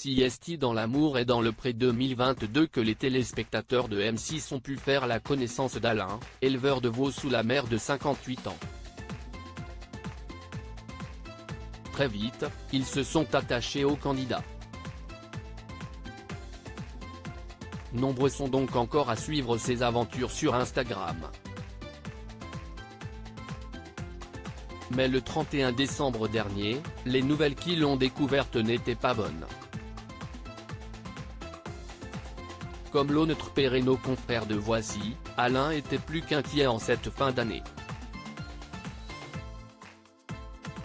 Si est dans l'amour et dans le pré 2022 que les téléspectateurs de M6 ont pu faire la connaissance d'Alain, éleveur de veaux sous la mer de 58 ans. Très vite, ils se sont attachés au candidat. Nombreux sont donc encore à suivre ses aventures sur Instagram. Mais le 31 décembre dernier, les nouvelles qui l'ont découverte n'étaient pas bonnes. Comme l'ont notre père et nos confrères de Voici, Alain était plus qu'inquiet en cette fin d'année.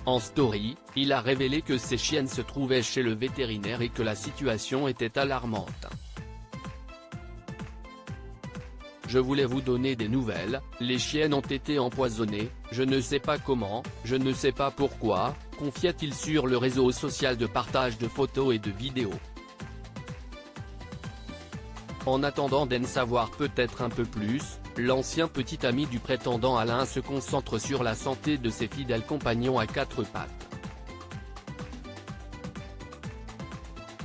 En story, il a révélé que ses chiennes se trouvaient chez le vétérinaire et que la situation était alarmante. Je voulais vous donner des nouvelles, les chiennes ont été empoisonnées, je ne sais pas comment, je ne sais pas pourquoi, confia-t-il sur le réseau social de partage de photos et de vidéos. En attendant d'en savoir peut-être un peu plus, l'ancien petit ami du prétendant Alain se concentre sur la santé de ses fidèles compagnons à quatre pattes.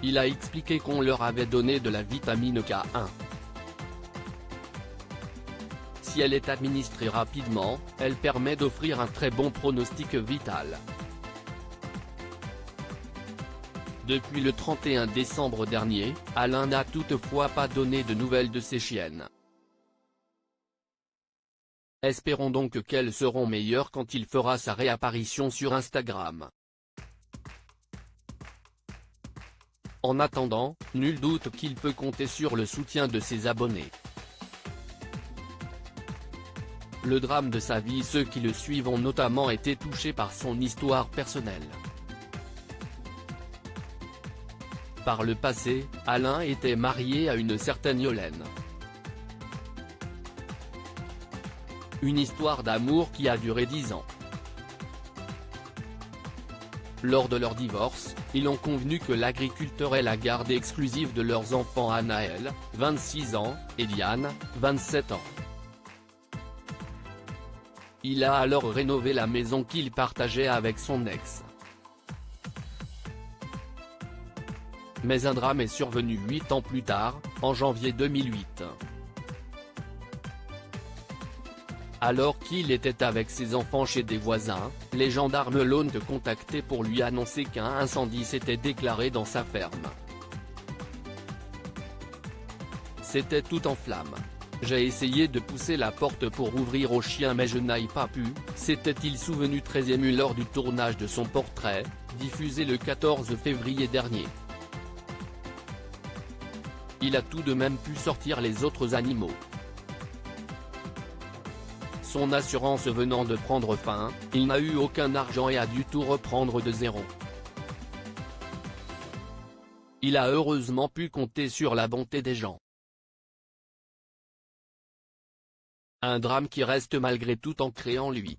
Il a expliqué qu'on leur avait donné de la vitamine K1. Si elle est administrée rapidement, elle permet d'offrir un très bon pronostic vital. Depuis le 31 décembre dernier, Alain n'a toutefois pas donné de nouvelles de ses chiennes. Espérons donc qu'elles seront meilleures quand il fera sa réapparition sur Instagram. En attendant, nul doute qu'il peut compter sur le soutien de ses abonnés. Le drame de sa vie, ceux qui le suivent ont notamment été touchés par son histoire personnelle. Par le passé, Alain était marié à une certaine Yolène. Une histoire d'amour qui a duré 10 ans. Lors de leur divorce, ils ont convenu que l'agriculteur est la garde exclusive de leurs enfants Anaël, 26 ans, et Diane, 27 ans. Il a alors rénové la maison qu'il partageait avec son ex. Mais un drame est survenu 8 ans plus tard, en janvier 2008. Alors qu'il était avec ses enfants chez des voisins, les gendarmes l'ont contacté pour lui annoncer qu'un incendie s'était déclaré dans sa ferme. C'était tout en flammes. J'ai essayé de pousser la porte pour ouvrir au chien mais je n'ai pas pu, s'était-il souvenu très ému lors du tournage de son portrait, diffusé le 14 février dernier. Il a tout de même pu sortir les autres animaux. Son assurance venant de prendre fin, il n'a eu aucun argent et a dû tout reprendre de zéro. Il a heureusement pu compter sur la bonté des gens. Un drame qui reste malgré tout ancré en lui.